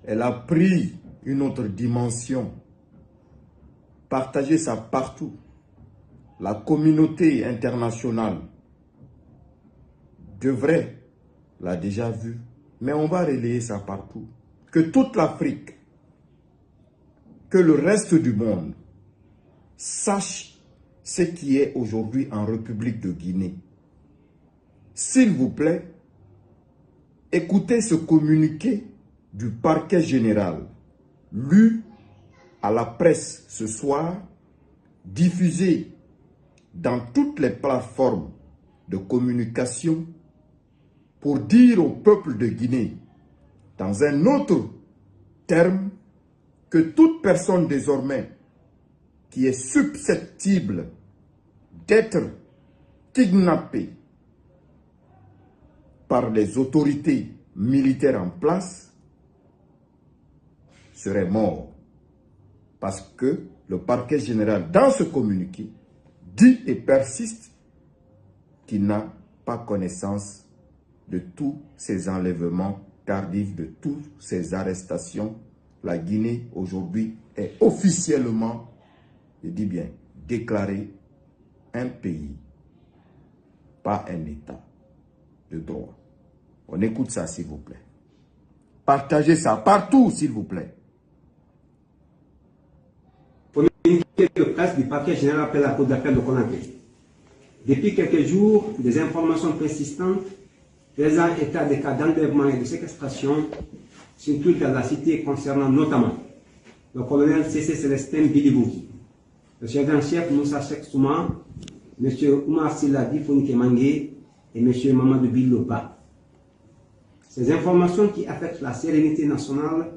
Elle a pris une autre dimension. Partager ça partout. La communauté internationale devrait, l'a déjà vu, mais on va relayer ça partout. Que toute l'Afrique, que le reste du monde sache ce qui est aujourd'hui en République de Guinée. S'il vous plaît, écoutez ce communiqué du parquet général, lu à la presse ce soir, diffusé dans toutes les plateformes de communication pour dire au peuple de Guinée, dans un autre terme, que toute personne désormais qui est susceptible d'être kidnappée par les autorités militaires en place serait mort. Parce que le parquet général, dans ce communiqué, dit et persiste qu'il n'a pas connaissance de tous ces enlèvements tardifs, de toutes ces arrestations. La Guinée, aujourd'hui, est officiellement, je dis bien, déclaré un pays, pas un État de droit. On écoute ça, s'il vous plaît. Partagez ça partout, s'il vous plaît. Communiqué de presse du parquet général après la cour d'appel de Conakry. Depuis quelques jours, des informations persistantes faisant état des cas d'enlèvement et de séquestration circulent dans la cité concernant notamment le colonel C.C. Célestin Bilibouki, le sergent-chef Moussa Cheikh Souma, M. Oumar Siladi Fonike Mangé et M. Mamadou Billoba. Ces informations qui affectent la sérénité nationale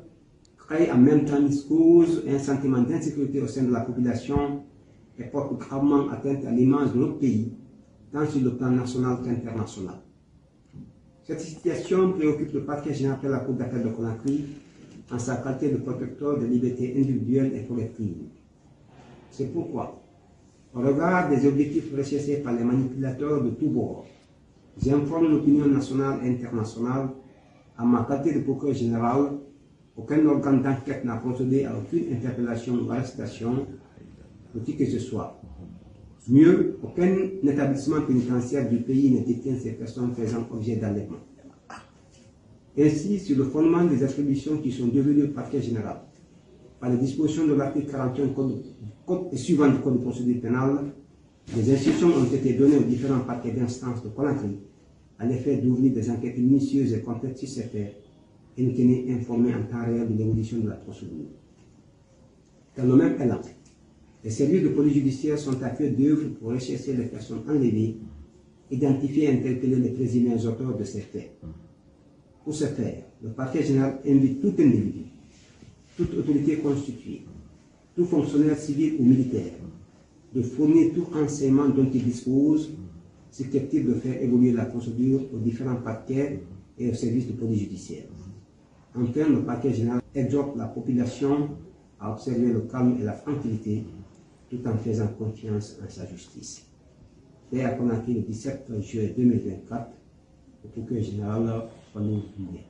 créent en même temps une cause et un sentiment d'insécurité au sein de la population et portent gravement atteinte à l'image de notre pays, tant sur le plan national qu'international. Cette situation préoccupe le parquet général de la Cour d'appel de Conakry en sa qualité de protecteur des libertés individuelles et collectives. C'est pourquoi, au regard des objectifs recherchés par les manipulateurs de tous bords, j'informe l'opinion nationale et internationale en ma qualité de procureur général. Aucun organe d'enquête n'a procédé à aucune interpellation ou arrestation, pour qui que ce soit. Mieux, aucun établissement pénitentiaire du pays ne détient ces personnes faisant objet d'enlèvement. Ainsi, sur le fondement des attributions qui sont devenues au parquet général, par les dispositions de l'article 41 code et suivant du code de procédure pénale, des instructions ont été données aux différents parquets d'instance de Conakry à l'effet d'ouvrir des enquêtes minutieuses et complètes sur ces faits et nous tenir informés en temps réel de l'évolution de la procédure. Dans le même élan, les services de police judiciaire sont à pied d'œuvre pour rechercher les personnes enlevées, identifier et interpeller les présumés auteurs de ces faits. Pour ce faire, le parquet général invite tout individu, toute autorité constituée, tout fonctionnaire civil ou militaire, de fournir tout renseignement dont il dispose, susceptible de faire évoluer la procédure aux différents parquets et aux services de police judiciaire. Enfin, le parquet général exhorte la population à observer le calme et la tranquillité, tout en faisant confiance en sa justice. Fait à Conakry le 17 juillet 2024, le procureur général René Guillet.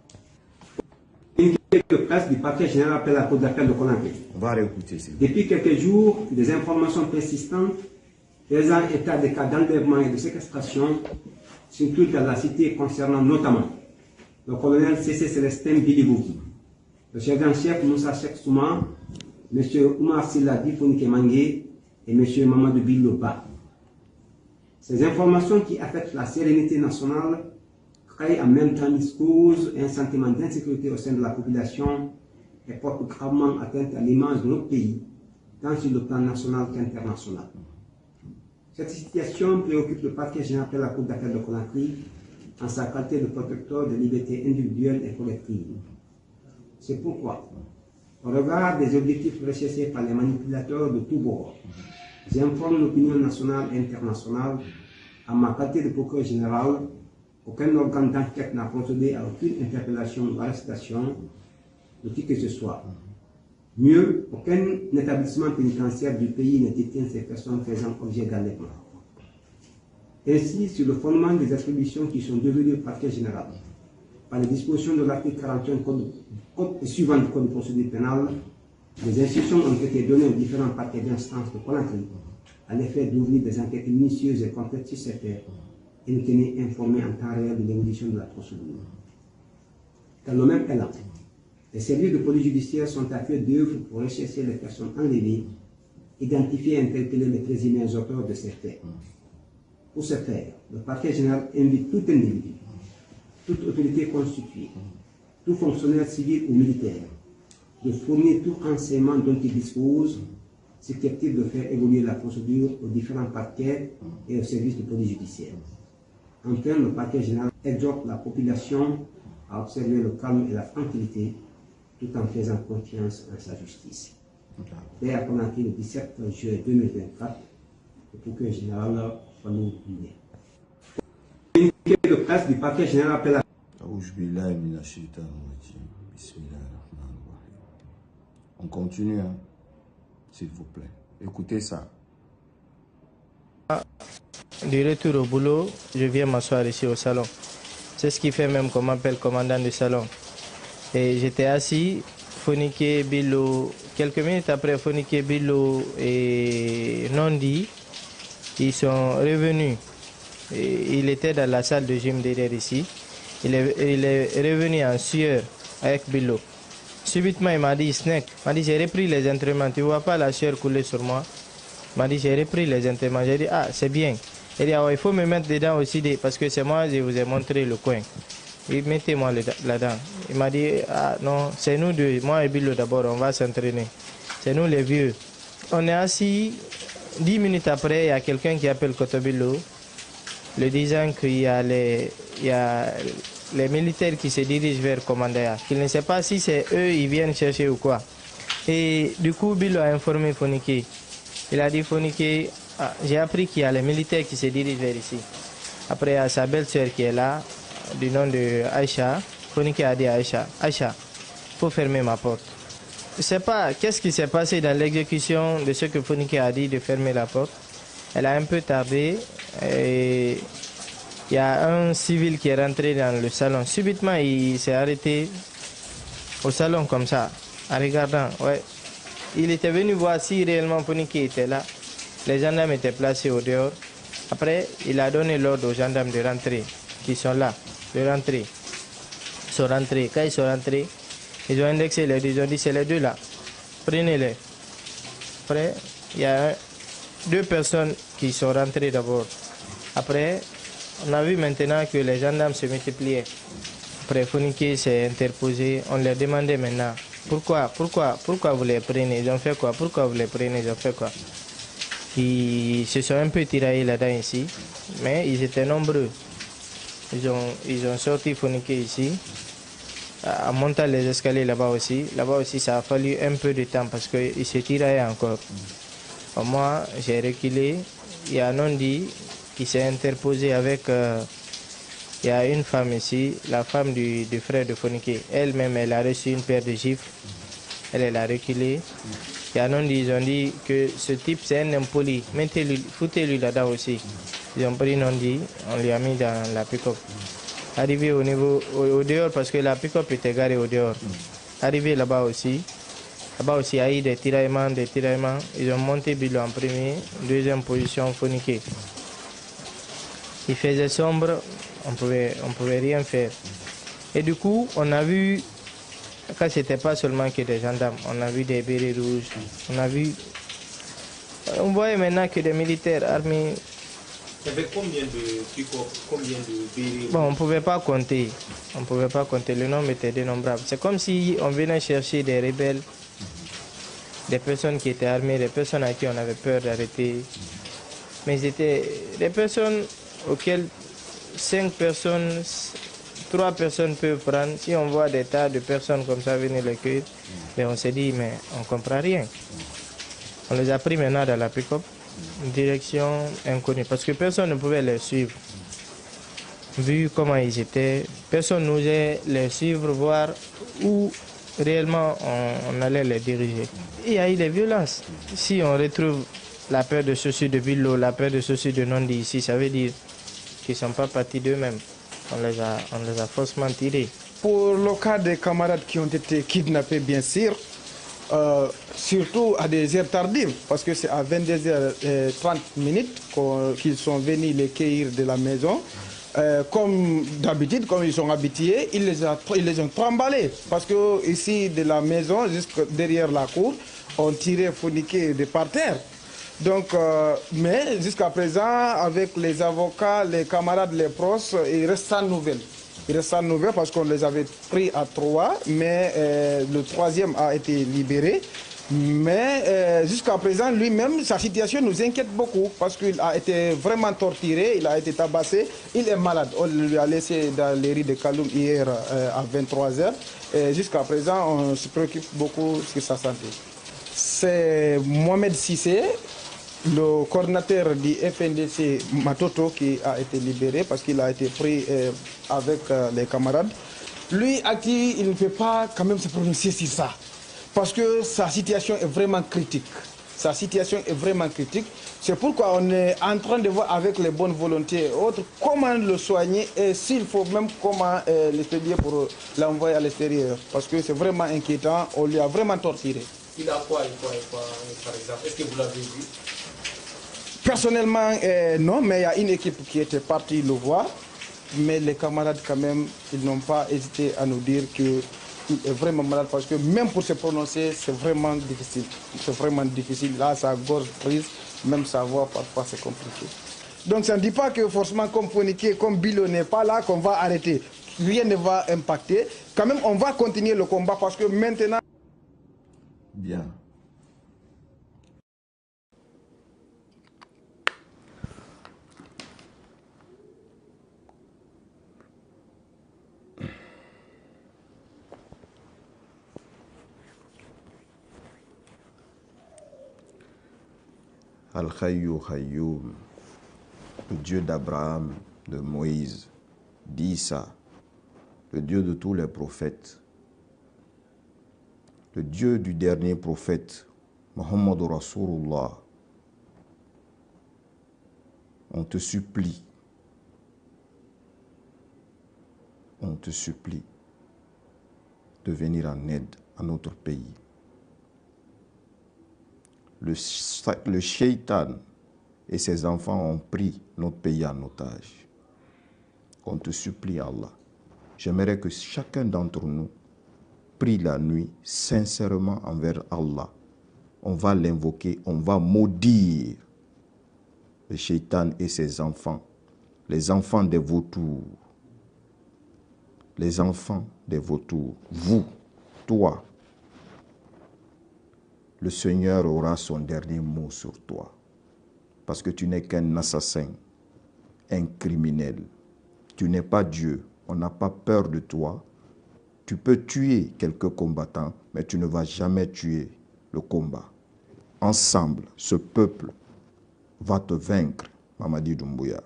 Communiqué de presse du parquet général après la cour d'appel de Conakry. On va réécouter ça. Depuis quelques jours, des informations persistantes faisant état des cas d'enlèvement et de séquestration circulent dans la cité concernant notamment le colonel C.C. Célestin Bilibouki, le sergent-chef Moussa Cheikh Souma, M. Oumar Siladi Fonike Mangé et M. Mamadou Billoba. Ces informations qui affectent la sérénité nationale créent en même temps une cause et un sentiment d'insécurité au sein de la population et portent gravement atteinte à l'image de notre pays, tant sur le plan national qu'international. Cette situation préoccupe le parquet général de la Cour d'appel de Conakry en sa qualité de protecteur des libertés individuelles et collectives. C'est pourquoi, au regard des objectifs recherchés par les manipulateurs de tous bords, j'informe l'opinion nationale et internationale en ma qualité de procureur général. Aucun organe d'enquête n'a procédé à aucune interpellation ou arrestation, de qui que ce soit. Mieux, aucun établissement pénitentiaire du pays ne détient ces personnes faisant objet d'enlèvement. Ainsi, sur le fondement des attributions qui sont devenues au parquet général, par les dispositions de l'article 41 suivant du Code de procédure pénale, des instructions ont été données aux différents parquets d'instance de Conakry à l'effet d'ouvrir des enquêtes minutieuses et complètes sur cette affaire et nous tenir informés en temps réel de l'évolution de la procédure. Dans le même élan, les services de police judiciaire sont à pied d'œuvre pour rechercher les personnes enlevées, identifier et interpeller les présumés auteurs de ces faits. Pour ce faire, le parquet général invite tout individu, toute autorité constituée, tout fonctionnaire civil ou militaire, de fournir tout renseignement dont il dispose, susceptible de faire évoluer la procédure aux différents parquets et aux services de police judiciaire. Enfin, le parquet général exhorte la population à observer le calme et la tranquillité, tout en faisant confiance en sa justice. Dès à Conakry, le 17 juillet 2024, le procureur général Fallou Guinée. Communiqué de presse du parquet général appelle à... On continue, hein? S'il vous plaît. Écoutez ça. Du retour au boulot, je viens m'asseoir ici au salon. C'est ce qui fait même qu'on m'appelle commandant du salon. Et j'étais assis, Fonike, Bilo, quelques minutes après Fonike, Bilo et Nondi, ils sont revenus. Et il était dans la salle de gym derrière ici. Il est revenu en sueur avec Bilo. Subitement, il m'a dit, Snake, j'ai repris les entraînements. Tu ne vois pas la sueur couler sur moi? Il m'a dit, j'ai repris les entraînements. J'ai dit, ah, c'est bien. Il dit, ah, il faut me mettre dedans aussi, parce que c'est moi, je vous ai montré le coin. Et mettez-moi là-dedans. Il m'a dit, ah non, c'est nous deux, moi et Bilo d'abord, on va s'entraîner. C'est nous les vieux. On est assis, 10 minutes après, il y a quelqu'un qui appelle Kotobilo, le disant qu'il y a les militaires qui se dirigent vers Commandaya. Il ne sait pas si c'est eux, ils viennent chercher ou quoi. Et du coup, Bilo a informé Fonike. Il a dit, Fonike, ah, j'ai appris qu'il y a les militaires qui se dirigent vers ici. Après, il y a sa belle-sœur qui est là, du nom de Aïcha. Fonike a dit à Aïcha, Aïcha, il faut fermer ma porte. Je ne sais pas qu'est-ce qui s'est passé dans l'exécution de ce que Fonike a dit de fermer la porte. Elle a un peu tardé et il y a un civil qui est rentré dans le salon. Subitement, il s'est arrêté au salon comme ça, en regardant. Ouais. Il était venu voir si réellement Fonike était là. Les gendarmes étaient placés au dehors. Après, il a donné l'ordre aux gendarmes de rentrer, qui sont là, de rentrer. Ils sont rentrés. Quand ils sont rentrés, ils ont indexé les deux. Ils ont dit, c'est les deux là. Prenez-les. Après, il y a deux personnes qui sont rentrées d'abord. Après, on a vu maintenant que les gendarmes se multipliaient. Après, Fonike s'est interposé. On leur demandait maintenant, pourquoi vous les prenez? Ils ont fait quoi? Pourquoi vous les prenez? Ils ont fait quoi? Ils se sont un peu tiraillés là-dedans ici, mais ils étaient nombreux. Ils ont sorti Fonike ici, en montant les escaliers là-bas aussi. Là-bas aussi, ça a fallu un peu de temps parce qu'ils se tiraillaient encore. Moi, j'ai reculé. Il y a Nondi qui s'est interposé avec... il y a une femme ici, la femme du frère de Fonike. Elle-même, elle a reçu une paire de gifles. Elle a reculé. Il y a Nondi, ils ont dit que ce type, c'est un impoli. Mettez-lui, foutez-lui là-dedans aussi. Ils ont pris Nondi, on lui a mis dans la pick-up. Arrivé au dehors, parce que la pick-up était garée au dehors. Arrivé là-bas aussi, il y a eu des tiraillements. Ils ont monté Bilo en premier, deuxième position Fonike. Il faisait sombre, on pouvait rien faire. Et du coup, on a vu, quand c'était pas seulement que des gendarmes, on a vu des bérets rouges, on voyait maintenant que des militaires armés. Il y avait combien de pick-up, combien de bérets? Bon, on ne pouvait pas compter. Le nombre était dénombrable. C'est comme si on venait chercher des rebelles, des personnes qui étaient armées, des personnes à qui on avait peur d'arrêter. Mais c'était des personnes auxquelles 5 personnes, 3 personnes peuvent prendre. Si on voit des tas de personnes comme ça venir les cueillir, mais on s'est dit, mais on ne comprend rien. On les a pris maintenant dans la pick-up, une direction inconnue, parce que personne ne pouvait les suivre. Vu comment ils étaient, personne n'osait les suivre, voir où réellement on allait les diriger. Il y a eu des violences. Si on retrouve la paire de chaussures de Bilo, la paire de chaussures de Nondi ici, ça veut dire qu'ils ne sont pas partis d'eux-mêmes. on les a faussement tirés. Pour le cas des camarades qui ont été kidnappés, bien sûr, surtout à des heures tardives, parce que c'est à 22h30 qu'ils sont venus les cueillir de la maison. Comme d'habitude, comme ils sont habitués, ils les ont trimballés. Parce que ici, de la maison, jusque derrière la cour, on tirait Founiké de par terre. Donc, mais jusqu'à présent, avec les avocats, les camarades, les proches, il reste sans nouvelles. Il reste sans nouvelles parce qu'on les avait pris à 3, mais le 3e a été libéré. Mais jusqu'à présent, lui-même, sa situation nous inquiète beaucoup parce qu'il a été vraiment torturé, il a été tabassé, il est malade. On lui a laissé dans les rues de Kaloum hier à 23h. Jusqu'à présent, on se préoccupe beaucoup sur sa santé. C'est Mohamed Sissé, le coordinateur du FNDC Matoto, qui a été libéré parce qu'il a été pris avec les camarades. Lui, à qui il ne peut pas quand même se prononcer sur ça. Parce que sa situation est vraiment critique. Sa situation est vraiment critique. C'est pourquoi on est en train de voir avec les bonnes volontés et autres comment le soigner et s'il faut même comment l'expédier pour l'envoyer à l'extérieur. Parce que c'est vraiment inquiétant, on lui a vraiment torturé. Il a quoi, par exemple? Est-ce que vous l'avez vu? Personnellement, non, mais il y a une équipe qui était partie le voir. Mais les camarades, quand même, ils n'ont pas hésité à nous dire qu'il est vraiment malade parce que même pour se prononcer, c'est vraiment difficile. C'est vraiment difficile. Là, sa gorge prise, même sa voix, parfois, c'est compliqué. Donc, ça ne dit pas que forcément, comme Founiké, comme Bilo n'est pas là, qu'on va arrêter. Rien ne va impacter. Quand même, on va continuer le combat parce que maintenant... Bien. Al-Khayyu Khayyum, le Dieu d'Abraham, de Moïse, d'Issa, le Dieu de tous les prophètes, le Dieu du dernier prophète, Muhammad Rasulullah, on te supplie de venir en aide à notre pays. Le shaitan et ses enfants ont pris notre pays en otage. On te supplie, Allah. J'aimerais que chacun d'entre nous prie la nuit sincèrement envers Allah. On va l'invoquer, on va maudire le shaitan et ses enfants, les enfants des vautours. Les enfants des vautours, vous, toi, le Seigneur aura son dernier mot sur toi. Parce que tu n'es qu'un assassin, un criminel. Tu n'es pas Dieu. On n'a pas peur de toi. Tu peux tuer quelques combattants, mais tu ne vas jamais tuer le combat. Ensemble, ce peuple va te vaincre, Mamadi Doumbouya.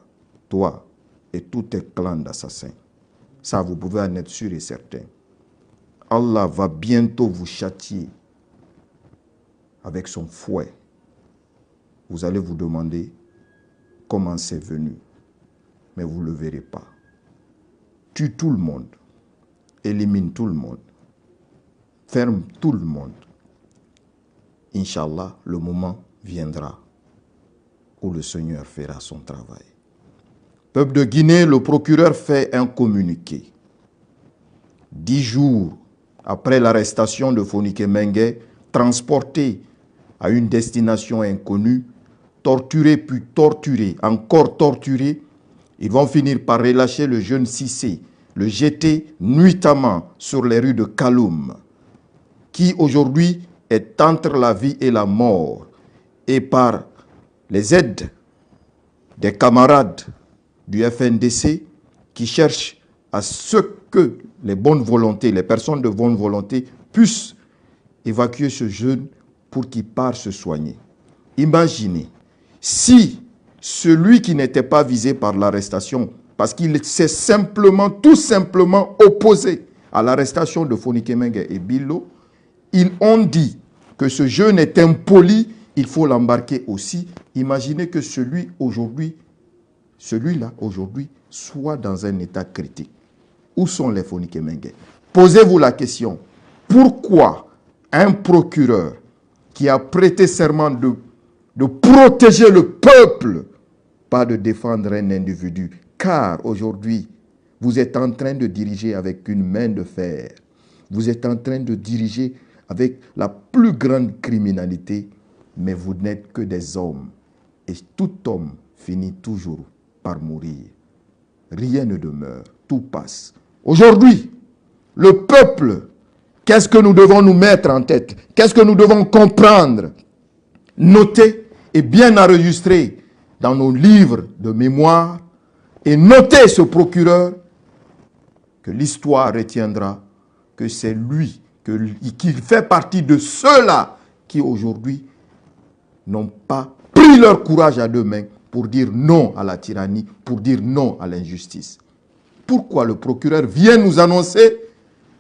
Toi et tous tes clans d'assassins. Ça, vous pouvez en être sûr et certain. Allah va bientôt vous châtier avec son fouet. Vous allez vous demander comment c'est venu, mais vous ne le verrez pas. Tue tout le monde, élimine tout le monde, ferme tout le monde. Inch'Allah, le moment viendra où le Seigneur fera son travail. Peuple de Guinée, le procureur fait un communiqué. 10 jours après l'arrestation de Founiké Mengué, transporté à une destination inconnue, torturé puis torturé, encore torturé, ils vont finir par relâcher le jeune Sissé, le jeter nuitamment sur les rues de Kaloum, qui aujourd'hui est entre la vie et la mort, et par les aides des camarades du FNDC qui cherchent à ce que les bonnes volontés, les personnes de bonne volonté puissent évacuer ce jeune pour qu'il parte se soigner. Imaginez, si celui qui n'était pas visé par l'arrestation, parce qu'il s'est tout simplement opposé à l'arrestation de Founiké Mengué et Bilo, ils ont dit que ce jeune est impoli, il faut l'embarquer aussi. Imaginez que celui-là, aujourd'hui, soit dans un état critique. Où sont les Fonike Mengue? Posez-vous la question, pourquoi un procureur qui a prêté serment de protéger le peuple, pas de défendre un individu? Car aujourd'hui, vous êtes en train de diriger avec une main de fer. Vous êtes en train de diriger avec la plus grande criminalité, mais vous n'êtes que des hommes. Et tout homme finit toujours par mourir. Rien ne demeure, tout passe. Aujourd'hui, le peuple, qu'est-ce que nous devons nous mettre en tête? Qu'est-ce que nous devons comprendre, noter et bien enregistrer dans nos livres de mémoire et noter ce procureur, que l'histoire retiendra que c'est lui, qu'il fait partie de ceux-là qui aujourd'hui n'ont pas pris leur courage à deux mains pour dire non à la tyrannie, pour dire non à l'injustice. Pourquoi le procureur vient nous annoncer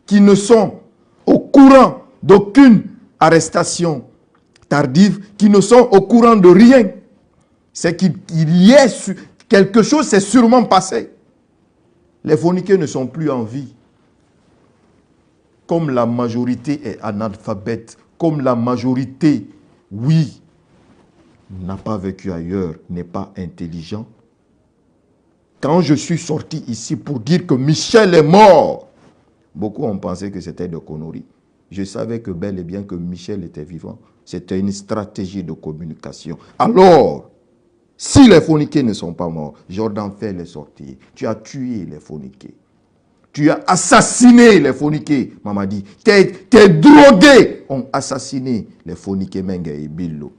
qu'ils ne sont au courant d'aucune arrestation tardive, qu'ils ne sont au courant de rien? C'est qu'il y ait quelque chose s'est sûrement passé. Les Fonike ne sont plus en vie. Comme la majorité est analphabète, comme la majorité, oui, n'a pas vécu ailleurs, n'est pas intelligent. Quand je suis sorti ici pour dire que Michel est mort, beaucoup ont pensé que c'était de conneries. Je savais que bel et bien que Michel était vivant. C'était une stratégie de communication. Alors, si les Fonike ne sont pas morts, Jordan fait les sortir. Tu as tué les Fonike. Tu as assassiné les Fonike, Mamadi. Tes drogués ont assassiné les Fonike Mengue et Billo.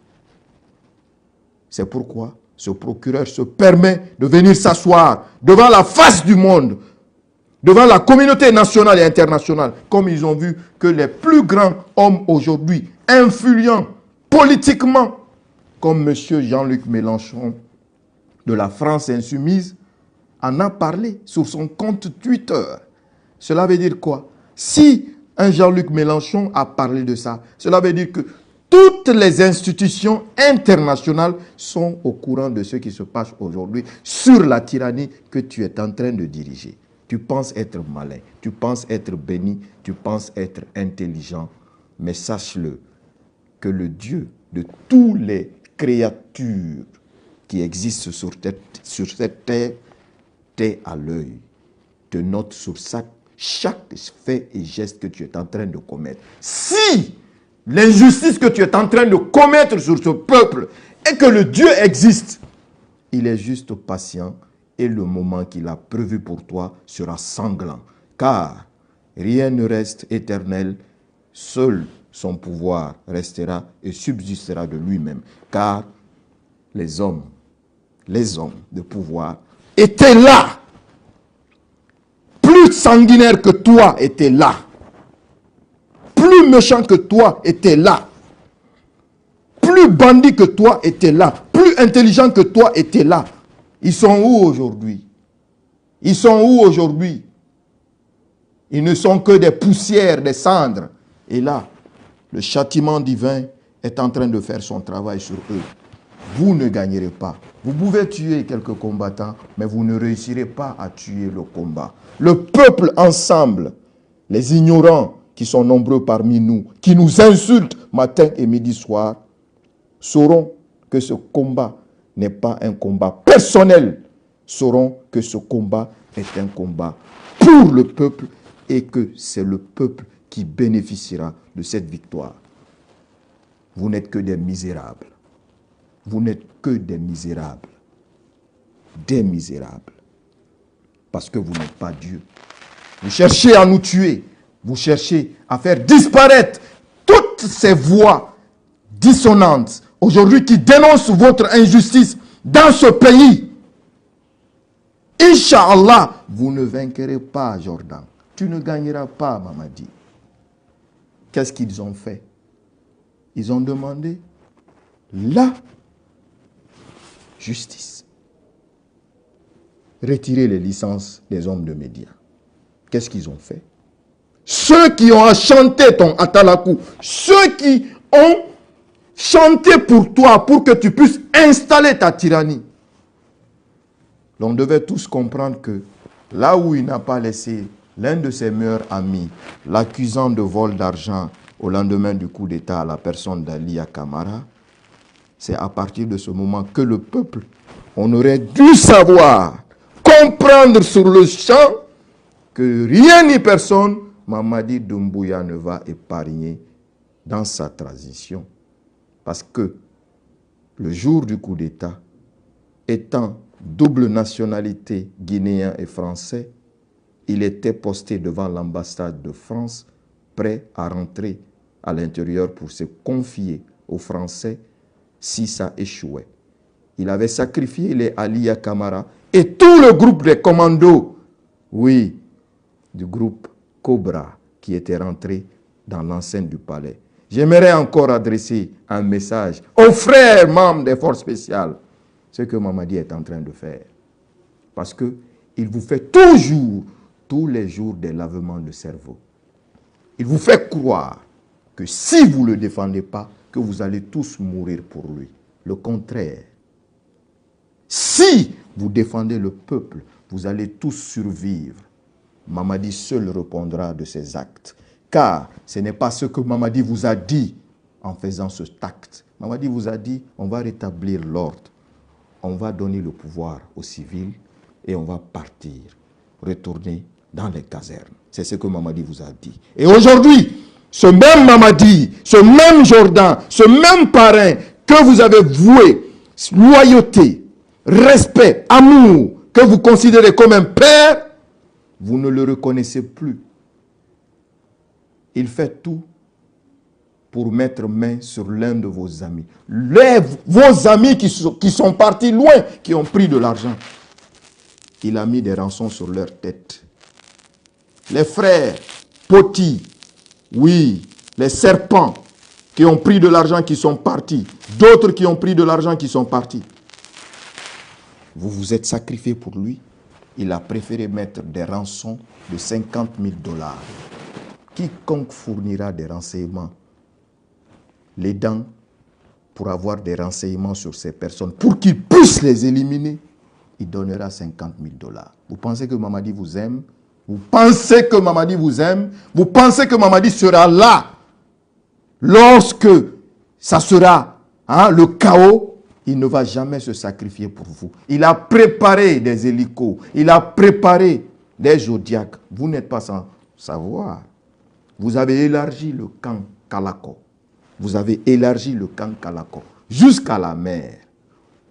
C'est pourquoi ce procureur se permet de venir s'asseoir devant la face du monde, devant la communauté nationale et internationale, comme ils ont vu que les plus grands hommes aujourd'hui, influents politiquement, comme M. Jean-Luc Mélenchon de la France Insoumise, en a parlé sur son compte Twitter. Cela veut dire quoi? Si un Jean-Luc Mélenchon a parlé de ça, cela veut dire que toutes les institutions internationales sont au courant de ce qui se passe aujourd'hui sur la tyrannie que tu es en train de diriger. Tu penses être malin, tu penses être béni, tu penses être intelligent, mais sache-le que le Dieu de tous les créatures qui existent sur cette terre t'est à l'œil, te note sur chaque fait et geste que tu es en train de commettre. Si l'injustice que tu es en train de commettre sur ce peuple et que le Dieu existe, il est juste patient et le moment qu'il a prévu pour toi sera sanglant. Car rien ne reste éternel, seul son pouvoir restera et subsistera de lui-même. Car les hommes de pouvoir étaient là. Plus sanguinaires que toi étaient là. Plus méchants que toi étaient là. Plus bandits que toi étaient là. Plus intelligents que toi étaient là. Ils sont où aujourd'hui? Ils sont où aujourd'hui? Ils ne sont que des poussières, des cendres. Et là, le châtiment divin est en train de faire son travail sur eux. Vous ne gagnerez pas. Vous pouvez tuer quelques combattants, mais vous ne réussirez pas à tuer le combat. Le peuple ensemble, les ignorants qui sont nombreux parmi nous, qui nous insultent matin et midi soir, sauront que ce combat n'est pas un combat personnel, sauront que ce combat est un combat pour le peuple et que c'est le peuple qui bénéficiera de cette victoire. Vous n'êtes que des misérables. Vous n'êtes que des misérables. Des misérables. Parce que vous n'êtes pas Dieu. Vous cherchez à nous tuer. Vous cherchez à faire disparaître toutes ces voix dissonantes aujourd'hui qui dénoncent votre injustice dans ce pays. Inch'Allah, vous ne vaincrez pas Jordan. Tu ne gagneras pas Mamadi. Qu'est-ce qu'ils ont fait? Ils ont demandé la justice. Retirer les licences des hommes de médias. Qu'est-ce qu'ils ont fait? Ceux qui ont chanté ton Atalakou, ceux qui ont chanté pour toi, pour que tu puisses installer ta tyrannie, l'on devait tous comprendre que là où il n'a pas laissé l'un de ses meilleurs amis, l'accusant de vol d'argent au lendemain du coup d'État à la personne d'Aliya Camara, c'est à partir de ce moment que le peuple, on aurait dû savoir, comprendre sur le champ que rien ni personne, Mamadi Doumbouya ne va épargner dans sa transition. Parce que le jour du coup d'État, étant double nationalité guinéen et français, il était posté devant l'ambassade de France, prêt à rentrer à l'intérieur pour se confier aux Français si ça échouait. Il avait sacrifié les Aliya Camara et tout le groupe des commandos, oui, du groupe Cobra qui était rentré dans l'enceinte du palais. J'aimerais encore adresser un message aux frères membres des forces spéciales, ce que Mamadi est en train de faire. Parce qu'il vous fait toujours, tous les jours, des lavements de cerveau. Il vous fait croire que si vous ne le défendez pas, que vous allez tous mourir pour lui. Le contraire. Si vous défendez le peuple, vous allez tous survivre. Mamadi seul répondra de ses actes. Car ce n'est pas ce que Mamadi vous a dit en faisant ce acte. Mamadi vous a dit, on va rétablir l'ordre. On va donner le pouvoir aux civils et on va partir, retourner dans les casernes. C'est ce que Mamadi vous a dit. Et aujourd'hui, ce même Mamadi, ce même Jordan, ce même parrain que vous avez voué, loyauté, respect, amour, que vous considérez comme un père, vous ne le reconnaissez plus. Il fait tout pour mettre main sur l'un de vos amis. Vos amis qui sont partis loin, qui ont pris de l'argent. Il a mis des rançons sur leur tête. Les frères Poti, oui, les serpents qui ont pris de l'argent qui sont partis. D'autres qui ont pris de l'argent qui sont partis. Vous vous êtes sacrifié pour lui. Il a préféré mettre des rançons de 50 000 $. Quiconque fournira des renseignements, l'aidant pour avoir des renseignements sur ces personnes, pour qu'ils puissent les éliminer, il donnera 50 000 $. Vous pensez que Mamadi vous aime? Vous pensez que Mamadi vous aime? Vous pensez que Mamadi sera là lorsque ça sera le chaos? Il ne va jamais se sacrifier pour vous. Il a préparé des hélicos, il a préparé des zodiacs. Vous n'êtes pas sans savoir. Vous avez élargi le camp Kalako. Vous avez élargi le camp Kalako jusqu'à la mer.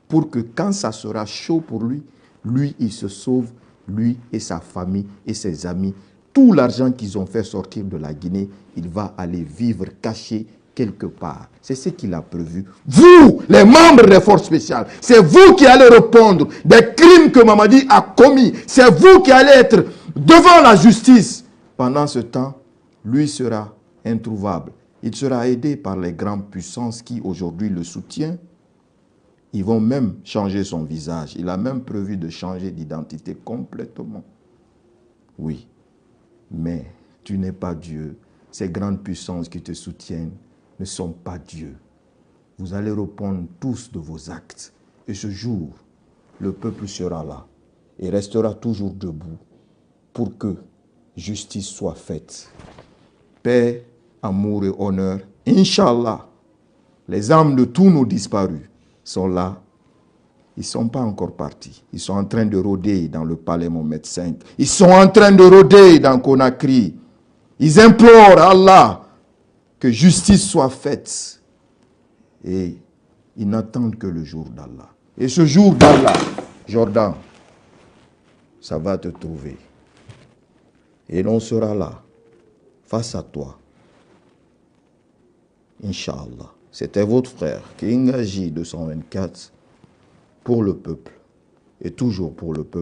Pour que quand ça sera chaud pour lui, lui, il se sauve, lui et sa famille et ses amis. Tout l'argent qu'ils ont fait sortir de la Guinée, il va aller vivre caché quelque part. C'est ce qu'il a prévu. Vous, les membres des forces spéciales, c'est vous qui allez répondre des crimes que Mamadi a commis. C'est vous qui allez être devant la justice. Pendant ce temps, lui sera introuvable. Il sera aidé par les grandes puissances qui aujourd'hui le soutiennent. Ils vont même changer son visage. Il a même prévu de changer d'identité complètement. Oui, mais tu n'es pas Dieu. Ces grandes puissances qui te soutiennent ne sont pas Dieu. Vous allez répondre tous de vos actes. Et ce jour, le peuple sera là et restera toujours debout pour que justice soit faite. Paix, amour et honneur. Inch'Allah, les âmes de tous nos disparus sont là. Ils ne sont pas encore partis. Ils sont en train de rôder dans le palais Mohamed V. Ils sont en train de rôder dans Conakry. Ils implorent à Allah que justice soit faite. Et ils n'attendent que le jour d'Allah. Et ce jour d'Allah, Jordan, ça va te trouver. Et l'on sera là, face à toi. Inch'Allah. C'était votre frère, King Aji 224, pour le peuple. Et toujours pour le peuple.